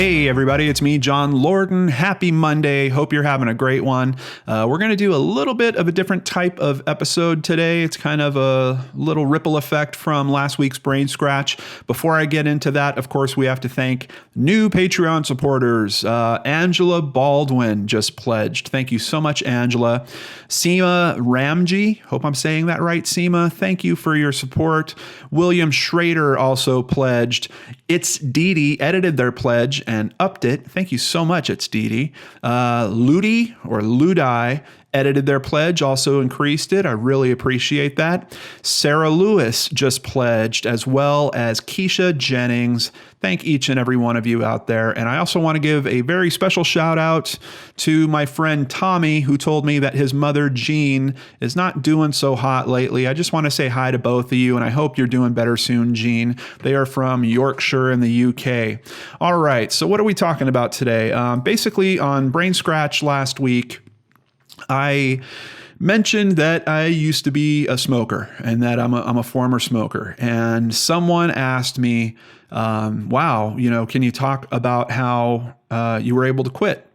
Hey everybody, it's me, John Lorden. Happy Monday. Hope you're having a great one. We're going to do a little bit of a different type of episode today. It's kind of a little ripple effect from last week's Brain Scratch. Before I get into that, of course, we have to thank new Patreon supporters. Angela Baldwin just pledged. Thank you so much, Angela. Seema Ramji, hope I'm saying that right, Seema. Thank you for your support. William Schrader also pledged. It's Dee Dee edited their pledge and upped it. Thank you so much, It's Dee Dee. Ludi or Ludi edited their pledge, also increased it. I really appreciate that. Sarah Lewis just pledged, as well as Keisha Jennings. Thank each and every one of you out there. And I also want to give a very special shout out to my friend Tommy, who told me that his mother, Jean, is not doing so hot lately. I just want to say hi to both of you, and I hope you're doing better soon, Jean. They are from Yorkshire in the UK. All right, so what are we talking about today? Basically, on Brain Scratch last week, I mentioned that I used to be a smoker and that I'm a former smoker. And someone asked me, wow, can you talk about how you were able to quit?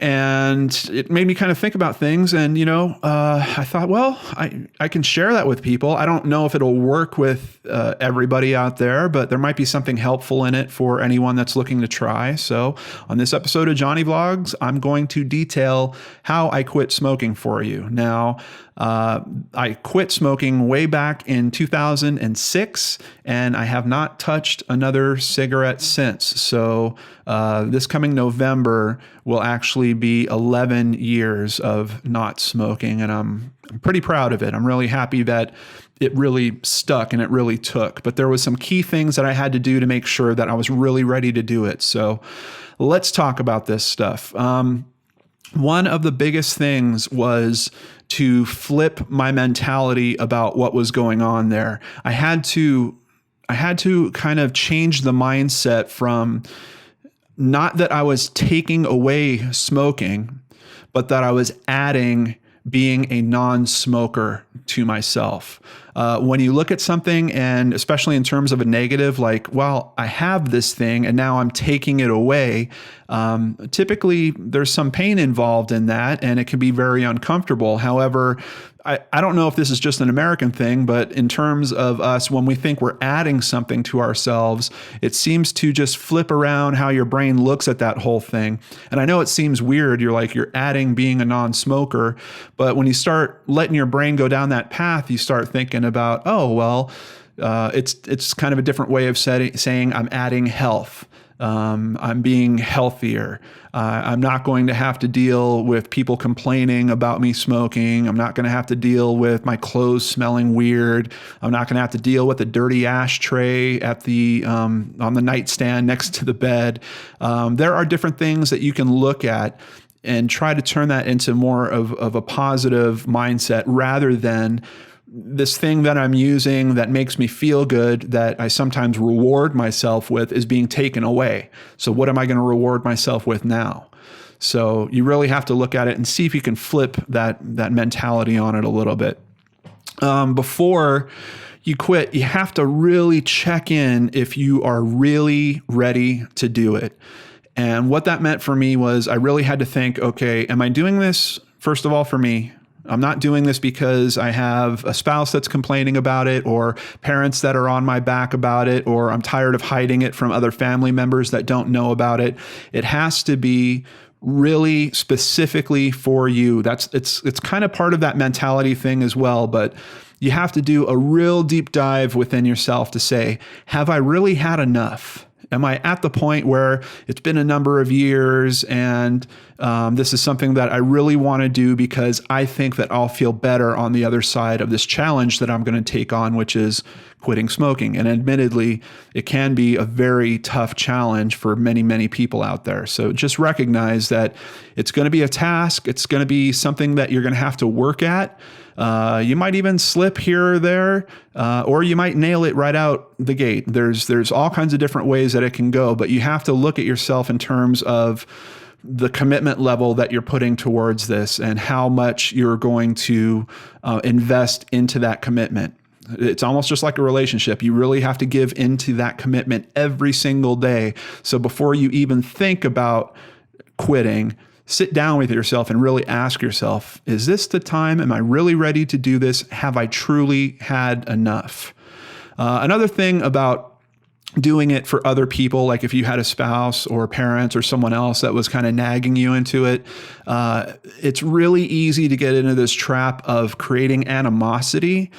And it made me kind of think about things. And, I thought, well, I can share that with people. I don't know if it'll work with everybody out there, but there might be something helpful in it for anyone that's looking to try. So on this episode of JohnnyVlogs, I'm going to detail how I quit smoking for you. Now, I quit smoking way back in 2006, and I have not touched another cigarette since. So this coming November will actually be 11 years of not smoking, and I'm pretty proud of it. I'm really happy that it really stuck and it really took. But there was some key things that I had to do to make sure that I was really ready to do it. So let's talk about this stuff. One of the biggest things was to flip my mentality about what was going on there. I had to kind of change the mindset from not that I was taking away smoking, but that I was adding being a non-smoker to myself. When you look at something, and especially in terms of a negative, like, well, I have this thing and now I'm taking it away. Typically there's some pain involved in that, and it can be very uncomfortable. However, I don't know if this is just an American thing, but in terms of us, when we think we're adding something to ourselves, it seems to just flip around how your brain looks at that whole thing. And I know it seems weird. You're adding being a non-smoker, but when you start letting your brain go down that path, you start thinking about, oh, well, it's kind of a different way of saying I'm adding health. I'm being healthier. I'm not going to have to deal with people complaining about me smoking. I'm not going to have to deal with my clothes smelling weird. I'm not going to have to deal with a dirty ashtray at the on the nightstand next to the bed. There are different things that you can look at and try to turn that into more of a positive mindset, rather than this thing that I'm using that makes me feel good, that I sometimes reward myself with, is being taken away. So what am I going to reward myself with now? So you really have to look at it and see if you can flip that mentality on it a little bit. Before you quit, you have to really check in if you are really ready to do it. And what that meant for me was I really had to think, okay, am I doing this, first of all, for me? I'm not doing this because I have a spouse that's complaining about it, or parents that are on my back about it, or I'm tired of hiding it from other family members that don't know about it. It has to be really specifically for you. It's kind of part of that mentality thing as well, but you have to do a real deep dive within yourself to say, have I really had enough? Am I at the point where it's been a number of years and this is something that I really want to do because I think that I'll feel better on the other side of this challenge that I'm going to take on, which is quitting smoking. And admittedly, it can be a very tough challenge for many, many people out there. So just recognize that it's going to be a task. It's going to be something that you're going to have to work at. You might even slip here or there, or you might nail it right out the gate. There's all kinds of different ways that it can go, but you have to look at yourself in terms of the commitment level that you're putting towards this and how much you're going to invest into that commitment. It's almost just like a relationship. You really have to give into that commitment every single day. So before you even think about quitting, sit down with yourself and really ask yourself, is this the time? Am I really ready to do this? Have I truly had enough? Another thing about doing it for other people, like if you had a spouse or parents or someone else that was kind of nagging you into it, it's really easy to get into this trap of creating animosity,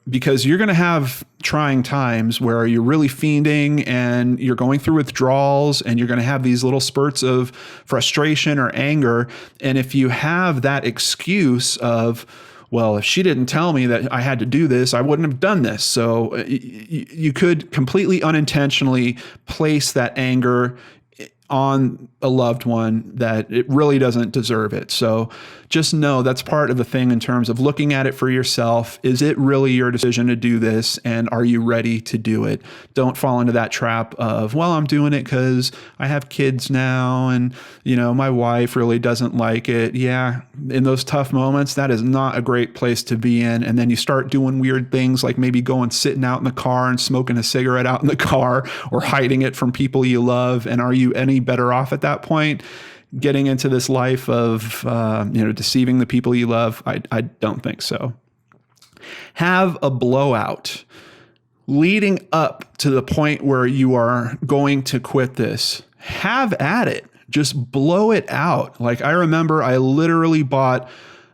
because you're going to have trying times where you're really fiending and you're going through withdrawals and you're going to have these little spurts of frustration or anger. And if you have that excuse of, well, if she didn't tell me that I had to do this, I wouldn't have done this. So you could completely unintentionally place that anger on a loved one that it really doesn't deserve it. So just know that's part of the thing in terms of looking at it for yourself. Is it really your decision to do this? And are you ready to do it? Don't fall into that trap of, well, I'm doing it because I have kids now and, my wife really doesn't like it. Yeah. In those tough moments, that is not a great place to be in. And then you start doing weird things like maybe sitting out in the car and smoking a cigarette out in the car or hiding it from people you love. And are you any better off at that point? Getting into this life of, deceiving the people you love? I don't think so. Have a blowout leading up to the point where you are going to quit this. Have at it. Just blow it out. Like I remember I literally bought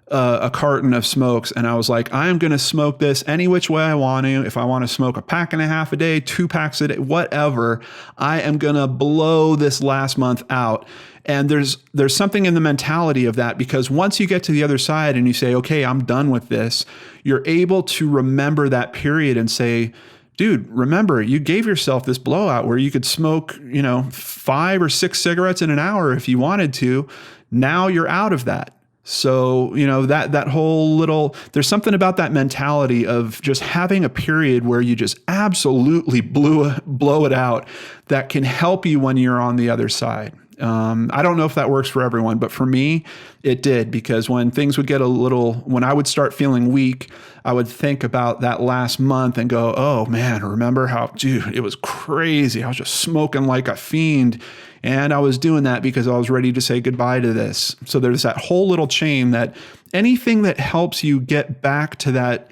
a carton of smokes and I was like, I am going to smoke this any which way I want to. If I want to smoke a pack and a half a day, 2 packs a day, whatever, I am going to blow this last month out. And there's something in the mentality of that, because once you get to the other side and you say, okay, I'm done with this, you're able to remember that period and say, dude, remember, you gave yourself this blowout where you could smoke, 5 or 6 cigarettes in an hour if you wanted to. Now you're out of that. So, that whole little, there's something about that mentality of just having a period where you just absolutely blow it out that can help you when you're on the other side. I don't know if that works for everyone, but for me, it did, because when things would get when I would start feeling weak, I would think about that last month and go, oh man, remember how, dude, it was crazy. I was just smoking like a fiend. And I was doing that because I was ready to say goodbye to this. So there's that whole little chain that anything that helps you get back to that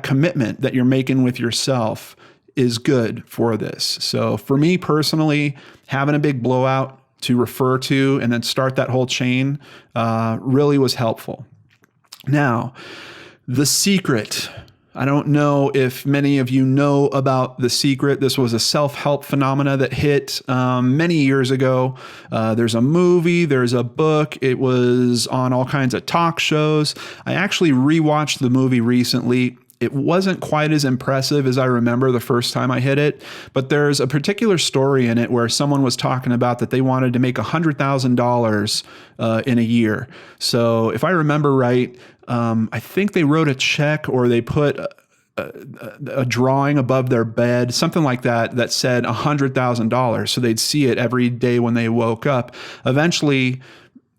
commitment that you're making with yourself is good for this. So for me personally, having a big blowout to refer to and then start that whole chain really was helpful. Now, the secret. I don't know if many of you know about The Secret. This was a self-help phenomena that hit many years ago. There's a movie, there's a book. It was on all kinds of talk shows. I actually rewatched the movie recently. It wasn't quite as impressive as I remember the first time I hit it, but there's a particular story in it where someone was talking about that they wanted to make $100,000 in a year. So if I remember right, I think they wrote a check or they put a drawing above their bed, something like that said $100,000. So they'd see it every day when they woke up. Eventually,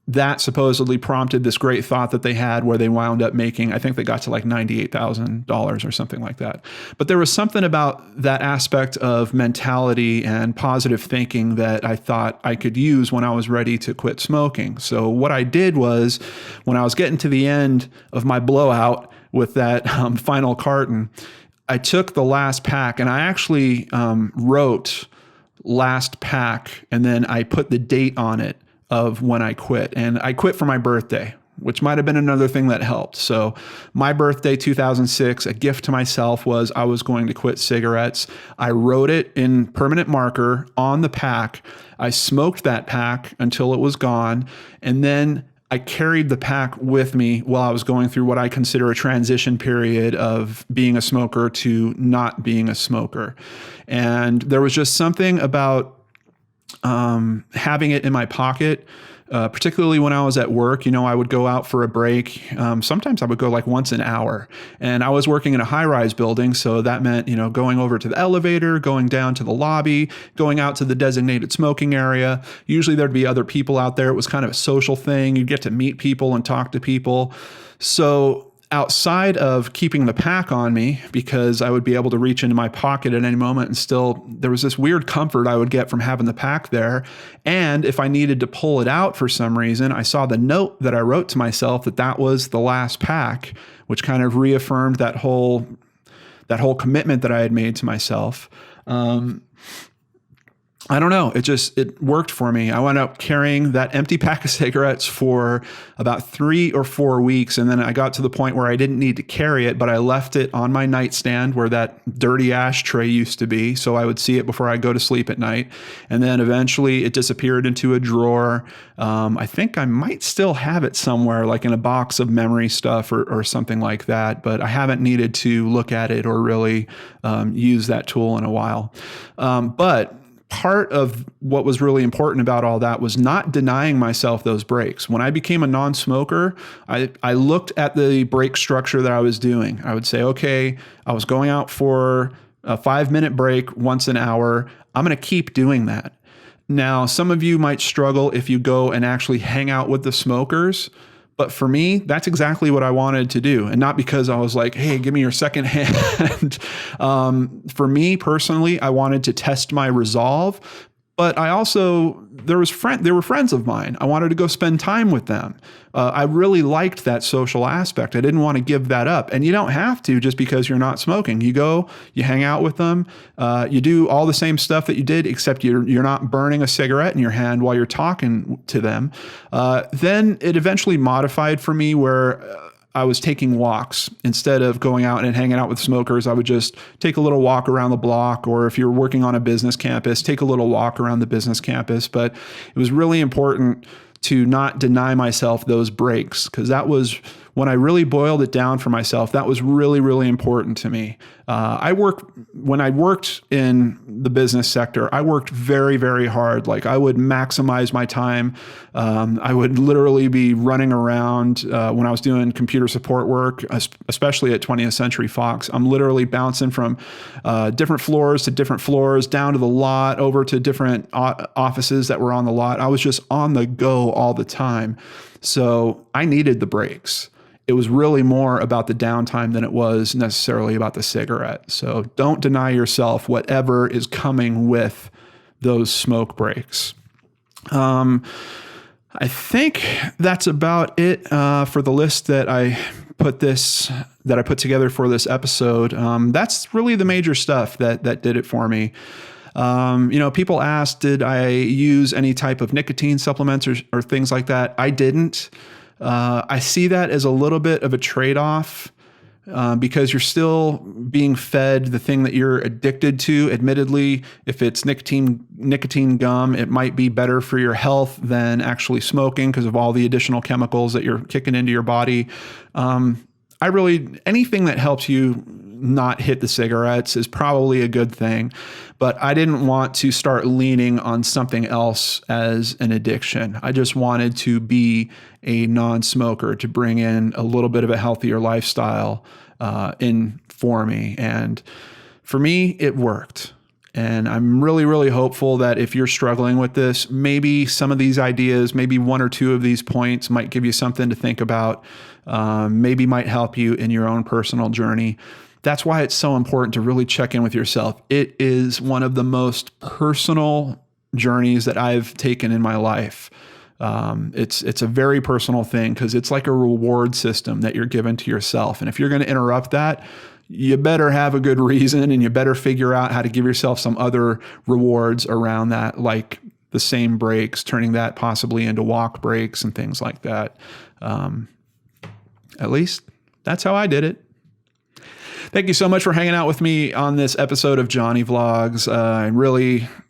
that supposedly prompted this great thought that they had where they wound up making, I think they got to like $98,000 or something like that. But there was something about that aspect of mentality and positive thinking that I thought I could use when I was ready to quit smoking. So what I did was, when I was getting to the end of my blowout with that final carton, I took the last pack and I actually wrote last pack and then I put the date on it of when I quit. And I quit for my birthday, which might have been another thing that helped. So my birthday, 2006, a gift to myself was I was going to quit cigarettes. I wrote it in permanent marker on the pack. I smoked that pack until it was gone. And then I carried the pack with me while I was going through what I consider a transition period of being a smoker to not being a smoker. And there was just something about having it in my pocket, particularly when I was at work. I would go out for a break. Sometimes I would go like once an hour, and I was working in a high-rise building. So that meant, going over to the elevator, going down to the lobby, going out to the designated smoking area. Usually there'd be other people out there. It was kind of a social thing. You'd get to meet people and talk to people. So outside of keeping the pack on me, because I would be able to reach into my pocket at any moment, and still there was this weird comfort I would get from having the pack there. And if I needed to pull it out for some reason, I saw the note that I wrote to myself that was the last pack, which kind of reaffirmed that whole commitment that I had made to myself. I don't know. It worked for me. I wound up carrying that empty pack of cigarettes for about 3 or 4 weeks. And then I got to the point where I didn't need to carry it, but I left it on my nightstand where that dirty ashtray used to be. So I would see it before I go to sleep at night. And then eventually it disappeared into a drawer. I think I might still have it somewhere, like in a box of memory stuff or something like that, but I haven't needed to look at it or really use that tool in a while. But part of what was really important about all that was not denying myself those breaks. When I became a non-smoker, I looked at the break structure that I was doing. I would say, okay, I was going out for a 5-minute break once an hour. I'm going to keep doing that. Now, some of you might struggle if you go and actually hang out with the smokers. But for me, that's exactly what I wanted to do. And not because I was like, hey, give me your second hand. For me personally, I wanted to test my resolve. But I also, they were friends of mine. I wanted to go spend time with them. I really liked that social aspect. I didn't want to give that up. And you don't have to just because you're not smoking. You go, you hang out with them, you do all the same stuff that you did, except you're not burning a cigarette in your hand while you're talking to them. Then it eventually modified for me where I was taking walks. Instead of going out and hanging out with smokers, I would just take a little walk around the block, or if you're working on a business campus, take a little walk around the business campus. But it was really important to not deny myself those breaks, because that was, when I really boiled it down for myself, that was really, really important to me. When I worked in the business sector, I worked very, very hard. Like, I would maximize my time. I would literally be running around when I was doing computer support work, especially at 20th Century Fox. I'm literally bouncing from different floors to different floors, down to the lot, over to different offices that were on the lot. I was just on the go all the time. So I needed the breaks. It was really more about the downtime than it was necessarily about the cigarette. So don't deny yourself whatever is coming with those smoke breaks. I think that's about it for the list that I put together for this episode. That's really the major stuff that did it for me. People asked, did I use any type of nicotine supplements or things like that? I didn't. I see that as a little bit of a trade-off because you're still being fed the thing that you're addicted to. Admittedly, if it's nicotine gum, it might be better for your health than actually smoking because of all the additional chemicals that you're kicking into your body. Anything that helps you not hit the cigarettes is probably a good thing, but I didn't want to start leaning on something else as an addiction. I just wanted to be a non-smoker, to bring in a little bit of a healthier lifestyle in for me. And for me, it worked. And I'm really, really hopeful that if you're struggling with this, maybe some of these ideas, maybe 1 or 2 of these points might give you something to think about, maybe might help you in your own personal journey. That's why it's so important to really check in with yourself. It is one of the most personal journeys that I've taken in my life. It's a very personal thing because it's like a reward system that you're given to yourself. And if you're going to interrupt that, you better have a good reason, and you better figure out how to give yourself some other rewards around that, like the same breaks, turning that possibly into walk breaks and things like that. At least that's how I did it. Thank you so much for hanging out with me on this episode of Johnny Vlogs.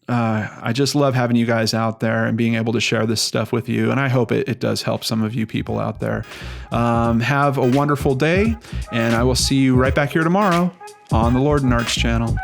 I just love having you guys out there and being able to share this stuff with you. And I hope it does help some of you people out there. Have a wonderful day, and I will see you right back here tomorrow on the Lord and Arts channel.